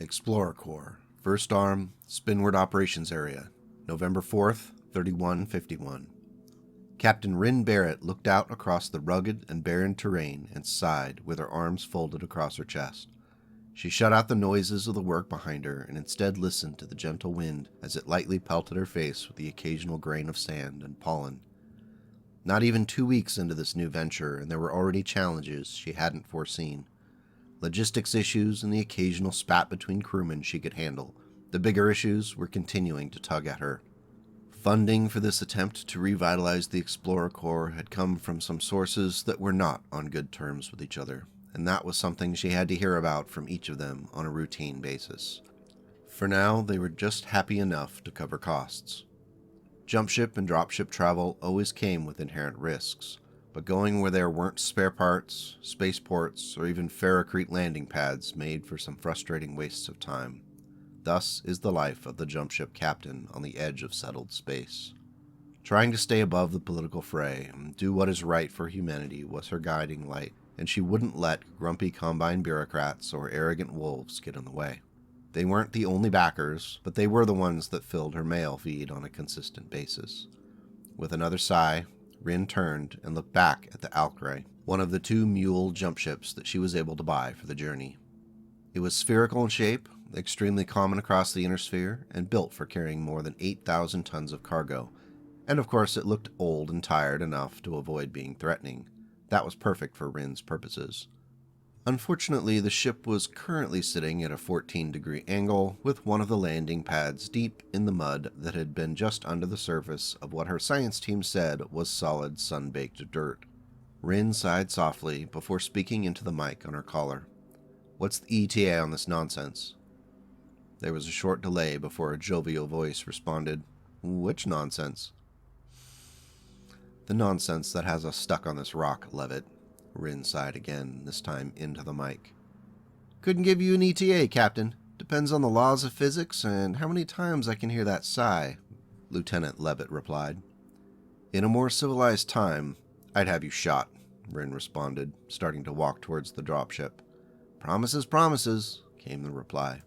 Explorer Corps, First Arm, Spinward Operations Area, November 4th, 3151. Captain Rin Barrett looked out across the rugged and barren terrain and sighed with her arms folded across her chest. She shut out the noises of the work behind her and instead listened to the gentle wind as it lightly pelted her face with the occasional grain of sand and pollen. Not even 2 weeks into this new venture, and there were already challenges she hadn't foreseen. Logistics issues and the occasional spat between crewmen she could handle. The bigger issues were continuing to tug at her. Funding for this attempt to revitalize the Explorer Corps had come from some sources that were not on good terms with each other, and that was something she had to hear about from each of them on a routine basis. For now, they were just happy enough to cover costs. Jumpship and dropship travel always came with inherent risks, but going where there weren't spare parts, spaceports, or even ferrocrete landing pads made for some frustrating wastes of time. Thus is the life of the jumpship captain on the edge of settled space. Trying to stay above the political fray and do what is right for humanity was her guiding light, and she wouldn't let grumpy Combine bureaucrats or arrogant wolves get in the way. They weren't the only backers, but they were the ones that filled her mail feed on a consistent basis. With another sigh, Rin turned and looked back at the Alcray, one of the 2 mule jumpships that she was able to buy for the journey. It was spherical in shape, extremely common across the inner sphere, and built for carrying more than 8,000 tons of cargo. And of course it looked old and tired enough to avoid being threatening. That was perfect for Rin's purposes. Unfortunately, the ship was currently sitting at a 14-degree angle, with one of the landing pads deep in the mud that had been just under the surface of what her science team said was solid sun-baked dirt. Rin sighed softly before speaking into the mic on her collar. "What's the ETA on this nonsense?" There was a short delay before a jovial voice responded, "Which nonsense?" "The nonsense that has us stuck on this rock, Levitt." Rin sighed again, this time into the mic. "Couldn't give you an ETA, Captain. Depends on the laws of physics and how many times I can hear that sigh," Lieutenant Levitt replied. "In a more civilized time, I'd have you shot," Rin responded, starting to walk towards the dropship. "Promises, promises," came the reply.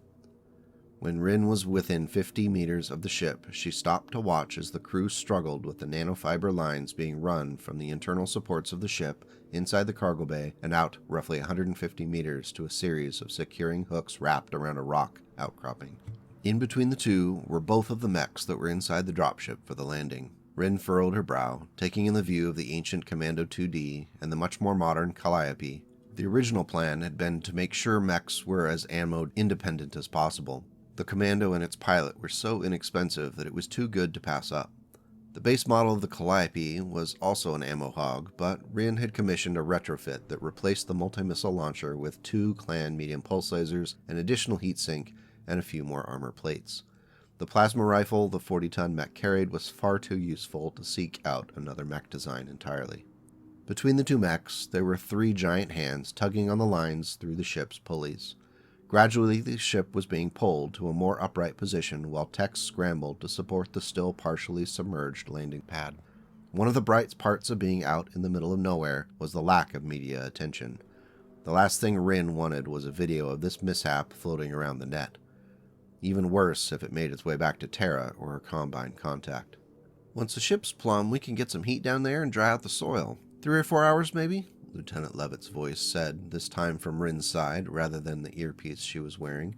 When Rin was within 50 meters of the ship, she stopped to watch as the crew struggled with the nanofiber lines being run from the internal supports of the ship inside the cargo bay and out roughly 150 meters to a series of securing hooks wrapped around a rock outcropping. In between the two were both of the mechs that were inside the dropship for the landing. Rin furrowed her brow, taking in the view of the ancient Commando 2D and the much more modern Calliope. The original plan had been to make sure mechs were as ammo independent as possible. The Commando and its pilot were so inexpensive that it was too good to pass up. The base model of the Calliope was also an ammo hog, but Rin had commissioned a retrofit that replaced the multi-missile launcher with 2 Clan medium pulse lasers, an additional heatsink, and a few more armor plates. The plasma rifle the 40-ton mech carried was far too useful to seek out another mech design entirely. Between the 2 mechs, there were 3 giant hands tugging on the lines through the ship's pulleys. Gradually, the ship was being pulled to a more upright position while techs scrambled to support the still partially submerged landing pad. One of the bright parts of being out in the middle of nowhere was the lack of media attention. The last thing Rin wanted was a video of this mishap floating around the net. Even worse if it made its way back to Terra or her Combine contact. "Once the ship's plumb, we can get some heat down there and dry out the soil. 3 or 4 hours, maybe?" Lieutenant Levitt's voice said, this time from Rin's side rather than the earpiece she was wearing.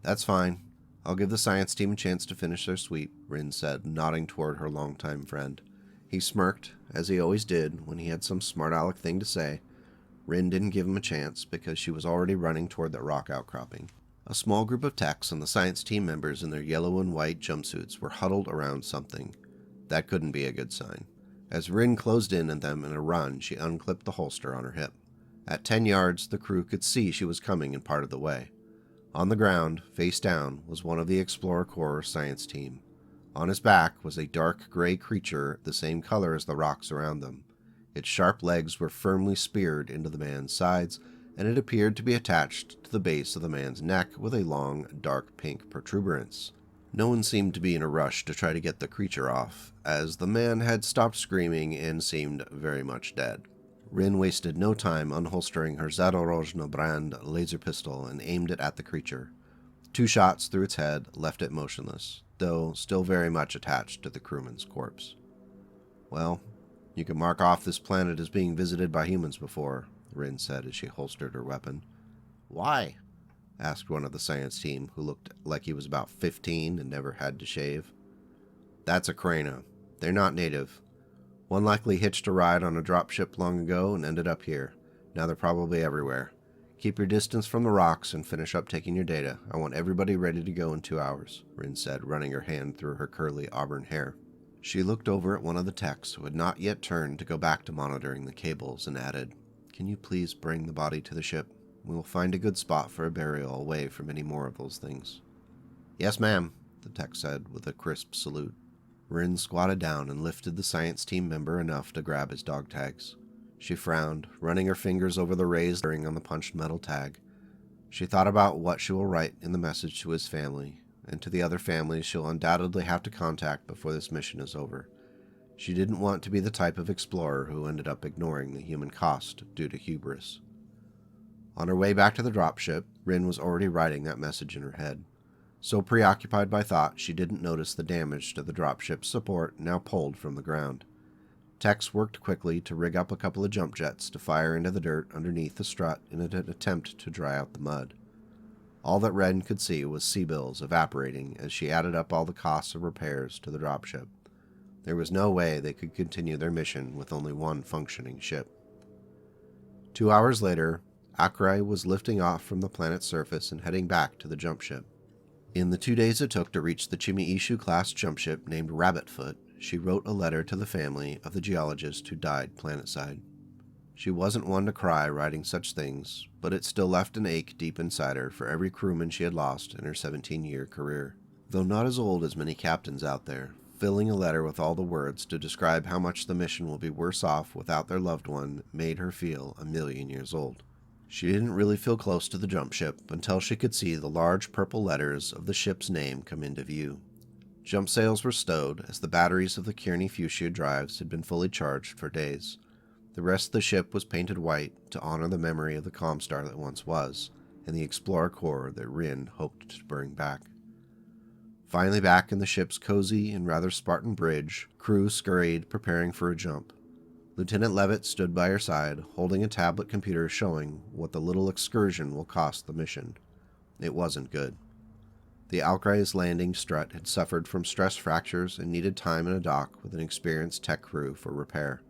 "That's fine. I'll give the science team a chance to finish their sweep," Rin said, nodding toward her longtime friend. He smirked, as he always did when he had some smart aleck thing to say. Rin didn't give him a chance because she was already running toward the rock outcropping. A small group of techs and the science team members in their yellow and white jumpsuits were huddled around something. That couldn't be a good sign. As Rin closed in on them in a run, she unclipped the holster on her hip. At 10 yards, the crew could see she was coming and parted the way. On the ground, face down, was one of the Explorer Corps science team. On his back was a dark gray creature the same color as the rocks around them. Its sharp legs were firmly speared into the man's sides, and it appeared to be attached to the base of the man's neck with a long, dark pink protuberance. No one seemed to be in a rush to try to get the creature off, as the man had stopped screaming and seemed very much dead. Rin wasted no time unholstering her Zadorojno brand laser pistol and aimed it at the creature. 2 shots through its head left it motionless, though still very much attached to the crewman's corpse. Well, you can mark off this planet as being visited by humans before, Rin said as she holstered her weapon. Why? Asked one of the science team, who looked like he was about 15 and never had to shave. That's a Crana. They're not native. One likely hitched a ride on a dropship long ago and ended up here. Now they're probably everywhere. Keep your distance from the rocks and finish up taking your data. I want everybody ready to go in 2 hours, Rin said, running her hand through her curly auburn hair. She looked over at one of the techs who had not yet turned to go back to monitoring the cables and added, Can you please bring the body to the ship? We will find a good spot for a burial away from any more of those things. Yes, ma'am, the tech said with a crisp salute. Rin squatted down and lifted the science team member enough to grab his dog tags. She frowned, running her fingers over the raised ring on the punched metal tag. She thought about what she will write in the message to his family, and to the other families she'll undoubtedly have to contact before this mission is over. She didn't want to be the type of explorer who ended up ignoring the human cost due to hubris. On her way back to the dropship, Rin was already writing that message in her head. So preoccupied by thought, she didn't notice the damage to the dropship's support now pulled from the ground. Techs worked quickly to rig up a couple of jump jets to fire into the dirt underneath the strut in an attempt to dry out the mud. All that Ren could see was sea bills evaporating as she added up all the costs of repairs to the dropship. There was no way they could continue their mission with only one functioning ship. 2 hours later, Akrai was lifting off from the planet's surface and heading back to the jump ship. In the 2 days it took to reach the Chimiishu-class jump ship named Rabbitfoot, she wrote a letter to the family of the geologist who died planetside. She wasn't one to cry writing such things, but it still left an ache deep inside her for every crewman she had lost in her 17-year career. Though not as old as many captains out there, filling a letter with all the words to describe how much the mission will be worse off without their loved one made her feel 1,000,000 years old. She didn't really feel close to the jump ship until she could see the large purple letters of the ship's name come into view. Jump sails were stowed as the batteries of the Kearney fuchsia drives had been fully charged for days. The rest of the ship was painted white to honor the memory of the Comstar that once was, and the Explorer Corps that Rin hoped to bring back. Finally back in the ship's cozy and rather Spartan bridge, crew scurried, preparing for a jump. Lieutenant Levitt stood by her side, holding a tablet computer showing what the little excursion will cost the mission. It wasn't good. The Alkrai's landing strut had suffered from stress fractures and needed time in a dock with an experienced tech crew for repair.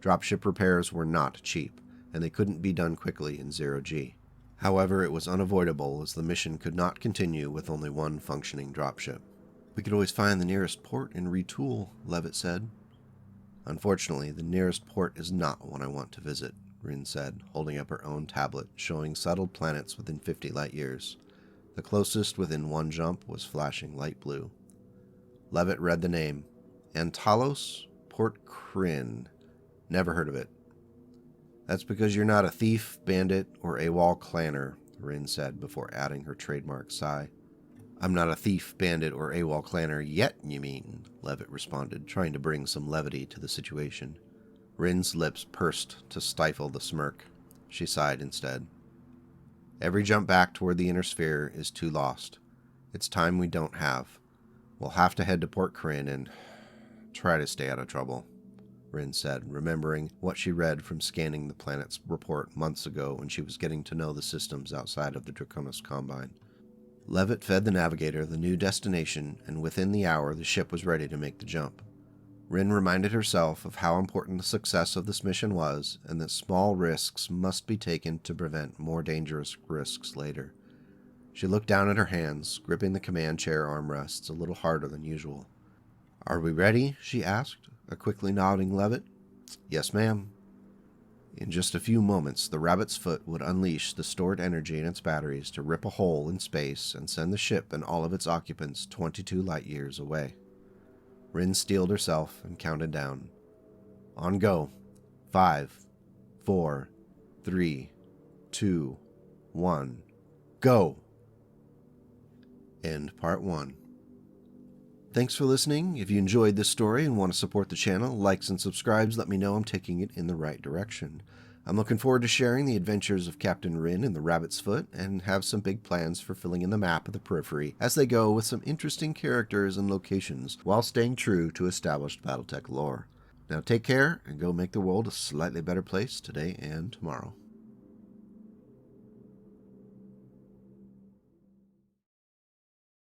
Dropship repairs were not cheap, and they couldn't be done quickly in 0G. However, it was unavoidable as the mission could not continue with only one functioning dropship. We could always find the nearest port and retool, Levitt said. Unfortunately, the nearest port is not one I want to visit, Rin said, holding up her own tablet showing settled planets within 50 light-years. The closest within one jump was flashing light blue. Levitt read the name. Antalos Port Kryn. Never heard of it. That's because you're not a thief, bandit, or AWOL clanner, Rin said before adding her trademark sigh. I'm not a thief, bandit, or AWOL clanner yet, you mean, Levitt responded, trying to bring some levity to the situation. Rin's lips pursed to stifle the smirk. She sighed instead. Every jump back toward the inner sphere is too lost. It's time we don't have. We'll have to head to Port Kryn and try to stay out of trouble, Rin said, remembering what she read from scanning the planet's report months ago when she was getting to know the systems outside of the Draconis Combine. Levitt fed the navigator the new destination, and within the hour the ship was ready to make the jump. Rin reminded herself of how important the success of this mission was, and that small risks must be taken to prevent more dangerous risks later. She looked down at her hands, gripping the command chair armrests a little harder than usual. Are we ready? She asked, a quickly nodding Levitt. Yes, ma'am. In just a few moments, the Rabbit's Foot would unleash the stored energy in its batteries to rip a hole in space and send the ship and all of its occupants 22 light-years away. Rin steeled herself and counted down. On go. 5, 4, 3, 2, 1. Go! End part 1. Thanks for listening. If you enjoyed this story and want to support the channel, likes and subscribes let me know I'm taking it in the right direction. I'm looking forward to sharing the adventures of Captain Rin and the Rabbit's Foot, and have some big plans for filling in the map of the Periphery as they go with some interesting characters and locations while staying true to established Battletech lore. Now take care and go make the world a slightly better place today and tomorrow.